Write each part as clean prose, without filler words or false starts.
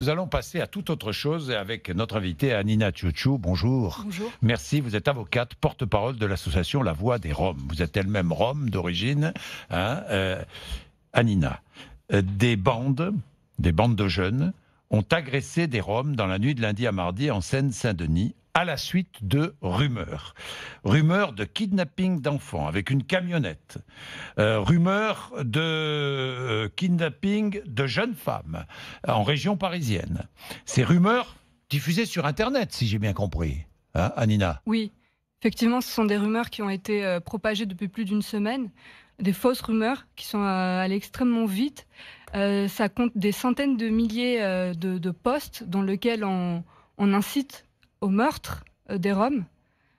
Nous allons passer à toute autre chose avec notre invitée Anina Ciuciu. Bonjour. Bonjour. Merci, vous êtes avocate, porte-parole de l'association La Voix des Roms. Vous êtes elle-même Rome d'origine. Anina, des bandes de jeunes ont agressé des Roms dans la nuit de lundi à mardi en Seine-Saint-Denis à la suite de rumeurs. Rumeurs de kidnapping d'enfants avec une camionnette. Rumeurs de kidnapping de jeunes femmes en région parisienne. Ces rumeurs diffusées sur Internet, si j'ai bien compris. Hein, Anina ? Oui, effectivement, ce sont des rumeurs qui ont été propagées depuis plus d'une semaine. Des fausses rumeurs qui sont allées extrêmement vite. Ça compte des centaines de milliers de posts dans lesquels on incite au meurtre des Roms.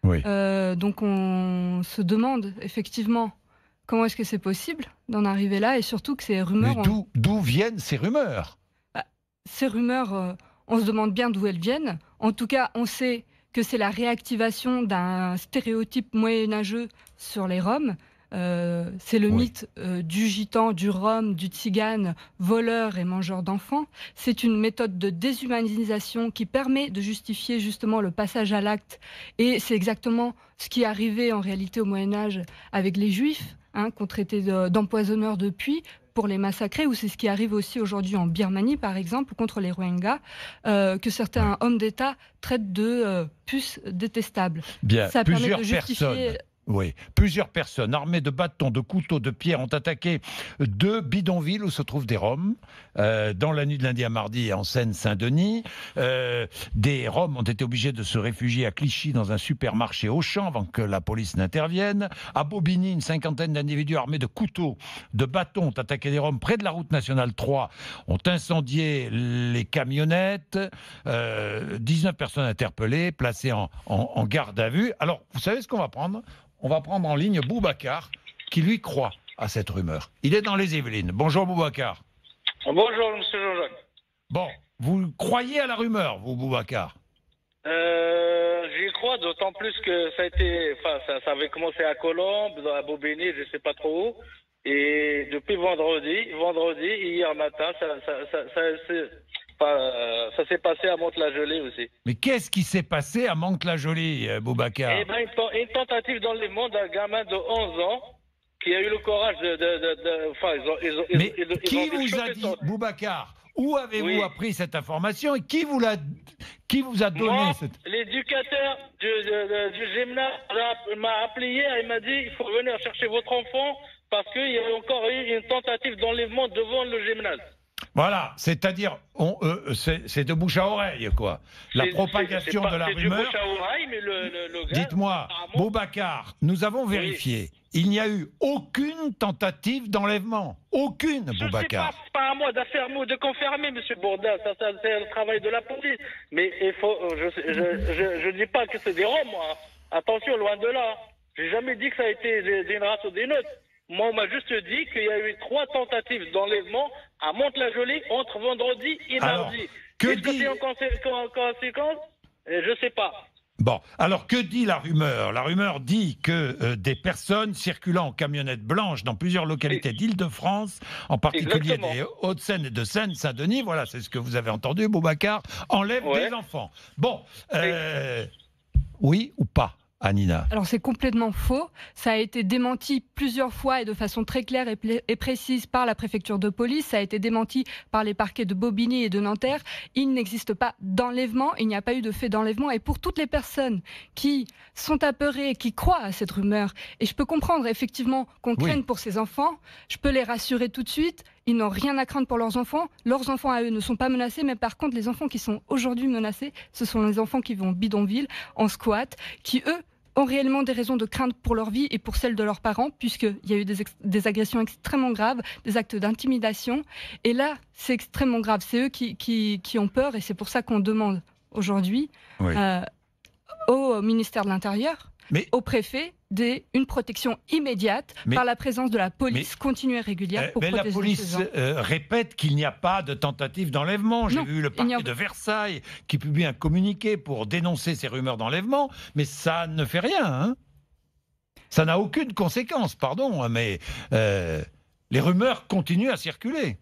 Oui. Donc on se demande effectivement comment est-ce que c'est possible d'en arriver là et surtout que ces rumeurs... Mais d'où viennent ces rumeurs ? Ces rumeurs, on se demande bien d'où elles viennent. En tout cas, on sait que c'est la réactivation d'un stéréotype moyenâgeux sur les Roms. C'est le mythe du gitan, du Rom, du tzigane, voleur et mangeur d'enfants. C'est une méthode de déshumanisation qui permet de justifier justement le passage à l'acte. Et c'est exactement ce qui est arrivé en réalité au Moyen-Âge avec les Juifs, qu'on traitait d'empoisonneurs de puits pour les massacrer, ou c'est ce qui arrive aussi aujourd'hui en Birmanie, par exemple, contre les Rohingyas, que certains hommes d'État traitent de puces détestables. Bien, ça permet de justifier... personnes. Oui, plusieurs personnes armées de bâtons, de couteaux, de pierres ont attaqué deux bidonvilles où se trouvent des Roms dans la nuit de lundi à mardi en Seine-Saint-Denis. Des Roms ont été obligés de se réfugier à Clichy dans un supermarché Auchan avant que la police n'intervienne. À Bobigny, une cinquantaine d'individus armés de couteaux, de bâtons ont attaqué des Roms près de la route nationale 3, ont incendié les camionnettes. 19 personnes interpellées, placées en garde à vue. Alors, vous savez ce qu'on va prendre ? On va prendre en ligne Boubacar, qui lui croit à cette rumeur. Il est dans les Yvelines. Bonjour Boubacar. Bonjour monsieur Jean-Jacques. Bon, vous croyez à la rumeur, vous Boubacar ? J'y crois, d'autant plus que ça avait commencé à Colombes, à Bobigny, je sais pas trop où. Et depuis vendredi, hier matin, ça s'est passé à Mantes-la-Jolie aussi. Mais qu'est-ce qui s'est passé à Mantes-la-Jolie, Boubacar ? Eh ben, une tentative d'enlèvement d'un gamin de 11 ans qui a eu le courage Mais qui vous a dit, Boubacar, où avez-vous appris cette information et qui vous a donné Moi, cette... L'éducateur du gymnase m'a appelé hier et m'a dit il faut venir chercher votre enfant parce qu'il y a encore eu une tentative d'enlèvement devant le gymnase. Voilà, c'est-à-dire, c'est de bouche à oreille, quoi. La propagation de la rumeur... C'est de bouche à oreille, mais le gars... Dites-moi, Boubacar, nous avons vérifié. Oui. Il n'y a eu aucune tentative d'enlèvement. Aucune, Boubacar. C'est pas à moi d'affirmer ou de confirmer, monsieur Bourdin. Ça, c'est le travail de la police. Mais il faut... Je dis pas que c'est des Roms, moi. Attention, loin de là. J'ai jamais dit que ça a été d'une race ou d'une autre. Moi, on m'a juste dit qu'il y a eu 3 tentatives d'enlèvement à Mantes-la-Jolie entre vendredi et mardi. Est-ce que c'est en conséquence ? Je sais pas. Bon, alors que dit la rumeur ? La rumeur dit que des personnes circulant en camionnette blanche dans plusieurs localités d'Île-de-France, en particulier des Hauts-de-Seine et de Seine-Saint-Denis, voilà, c'est ce que vous avez entendu, Boubacar, enlèvent des enfants. Bon, oui ou pas ? Anina. Alors c'est complètement faux. Ça a été démenti plusieurs fois et de façon très claire et précise par la préfecture de police. Ça a été démenti par les parquets de Bobigny et de Nanterre. Il n'existe pas d'enlèvement. Il n'y a pas eu de fait d'enlèvement. Et pour toutes les personnes qui sont apeurées, qui croient à cette rumeur, et je peux comprendre effectivement qu'on craigne pour ces enfants, je peux les rassurer tout de suite. Ils n'ont rien à craindre pour leurs enfants. Leurs enfants à eux ne sont pas menacés, mais par contre, les enfants qui sont aujourd'hui menacés, ce sont les enfants qui vont en bidonville, en squat, qui eux ont réellement des raisons de crainte pour leur vie et pour celle de leurs parents, puisqu'il y a eu des agressions extrêmement graves, des actes d'intimidation. Et là, c'est extrêmement grave. C'est eux qui ont peur et c'est pour ça qu'on demande aujourd'hui au ministère de l'Intérieur, au préfet, une protection immédiate par la présence de la police continue et régulière pour protéger la police répète qu'il n'y a pas de tentative d'enlèvement. J'ai vu le parquet de Versailles qui publie un communiqué pour dénoncer ces rumeurs d'enlèvement, mais ça ne fait rien. Hein, ça n'a aucune conséquence, pardon, mais les rumeurs continuent à circuler.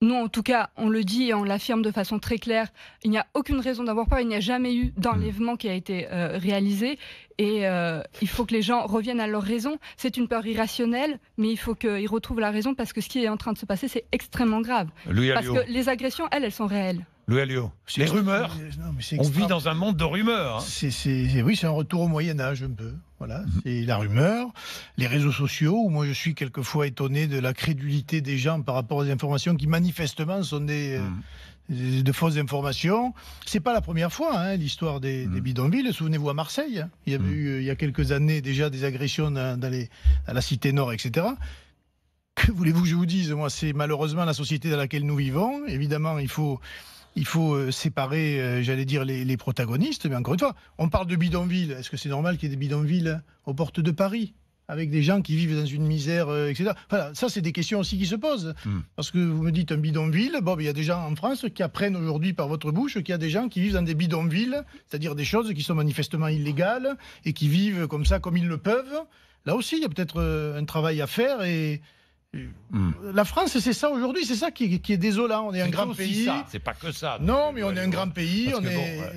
Nous, en tout cas, on le dit et on l'affirme de façon très claire, il n'y a aucune raison d'avoir peur, il n'y a jamais eu d'enlèvement qui a été réalisé et il faut que les gens reviennent à leur raison. C'est une peur irrationnelle, mais il faut qu'ils retrouvent la raison parce que ce qui est en train de se passer, c'est extrêmement grave. Parce que les agressions, elles sont réelles. Louis Alliot, les rumeurs, on vit dans un monde de rumeurs. Hein. Oui, c'est un retour au Moyen-Âge un peu. Voilà, c'est la rumeur, les réseaux sociaux, où moi je suis quelquefois étonné de la crédulité des gens par rapport aux informations qui manifestement sont de fausses informations. C'est pas la première fois, hein, l'histoire des bidonvilles. Souvenez-vous à Marseille, il y avait eu il y a quelques années déjà des agressions à la Cité Nord, etc. Que voulez-vous que je vous dise? Moi, c'est malheureusement la société dans laquelle nous vivons. Évidemment, il faut séparer, j'allais dire, les protagonistes. Mais encore une fois, on parle de bidonvilles. Est-ce que c'est normal qu'il y ait des bidonvilles aux portes de Paris, avec des gens qui vivent dans une misère, etc. Voilà, ça, c'est des questions aussi qui se posent. Parce que vous me dites un bidonville, bon, il y a des gens en France qui apprennent aujourd'hui par votre bouche qu'il y a des gens qui vivent dans des bidonvilles, c'est-à-dire des choses qui sont manifestement illégales, et qui vivent comme ça, comme ils le peuvent. Là aussi, il y a peut-être un travail à faire et... La France, c'est ça aujourd'hui, c'est ça qui est désolant. On est un grand pays. C'est pas que ça. Non, mais on est un grand pays.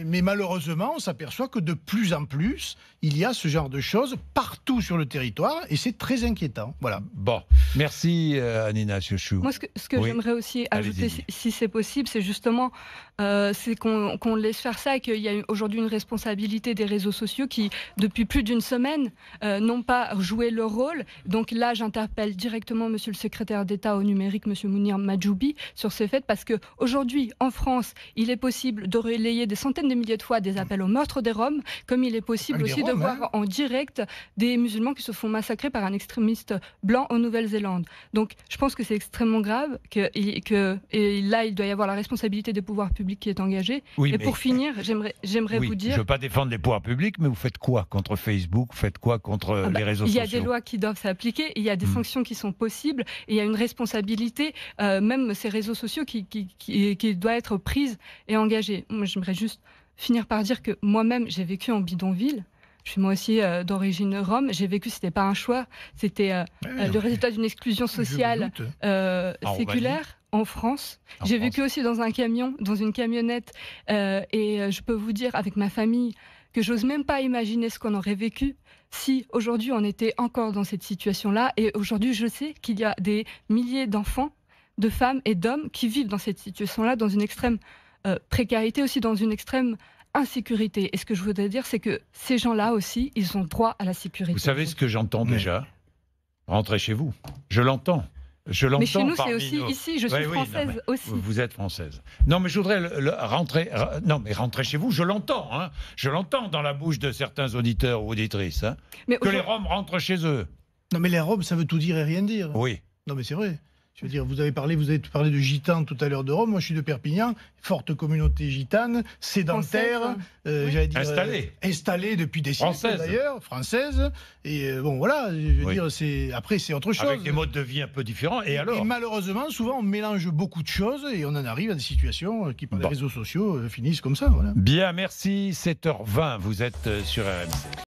Mais malheureusement, on s'aperçoit que de plus en plus, il y a ce genre de choses partout sur le territoire, et c'est très inquiétant. Voilà. Bon, merci Anina Chouchou. Moi, ce que j'aimerais aussi ajouter, si c'est possible, c'est justement c'est qu'on laisse faire ça, et qu'il y a aujourd'hui une responsabilité des réseaux sociaux qui, depuis plus d'une semaine, n'ont pas joué leur rôle. Donc là, j'interpelle directement Monsieur le secrétaire d'État au numérique, Monsieur Mounir Majoubi, sur ce fait, parce que aujourd'hui, en France, il est possible de relayer des centaines de milliers de fois des appels au meurtre des Roms, comme il est possible aussi de voir en direct des musulmans qui se font massacrer par un extrémiste blanc en Nouvelle-Zélande. Donc, je pense que c'est extrêmement grave, et là, il doit y avoir la responsabilité des pouvoirs publics qui est engagée. Et pour finir, j'aimerais vous dire... Je ne veux pas défendre les pouvoirs publics, mais vous faites quoi contre Facebook? Vous faites quoi contre les réseaux sociaux? Il y a des lois qui doivent s'appliquer, il y a des sanctions qui sont possibles, et il y a une responsabilité, même ces réseaux sociaux qui doit être prise et engagée. Moi, j'aimerais juste finir par dire que moi-même, j'ai vécu en bidonville. Je suis moi aussi d'origine rome. J'ai vécu, c'était pas un choix, c'était le résultat d'une exclusion sociale séculaire en France. J'ai vécu aussi dans un camion, dans une camionnette, et je peux vous dire, avec ma famille, que j'ose même pas imaginer ce qu'on aurait vécu si aujourd'hui on était encore dans cette situation-là. Et aujourd'hui, je sais qu'il y a des milliers d'enfants, de femmes et d'hommes qui vivent dans cette situation-là, dans une extrême précarité, aussi dans une extrême insécurité. Et ce que je voudrais dire, c'est que ces gens-là aussi, ils ont droit à la sécurité. Vous savez ce que j'entends déjà? Rentrez chez vous. Je l'entends. Mais chez nous, c'est aussi ici. Je suis française aussi. Vous êtes française. Non, mais je voudrais rentrer. Non, mais rentrez chez vous. Je l'entends. Hein. Je l'entends dans la bouche de certains auditeurs ou auditrices. Hein, que les Roms rentrent chez eux. Non, mais les Roms, ça veut tout dire et rien dire. Oui. Non, mais c'est vrai. Je veux dire, vous avez parlé de gitans tout à l'heure de Rome. Moi, je suis de Perpignan, forte communauté gitane, sédentaire, j'allais dire installée depuis des siècles d'ailleurs, française. Et bon, voilà, je veux dire, après c'est autre chose. Avec des modes de vie un peu différents. Et alors? Et malheureusement, souvent, on mélange beaucoup de choses et on en arrive à des situations qui, par les réseaux sociaux, finissent comme ça. Voilà. Bien, merci. 7h20, vous êtes sur RMC.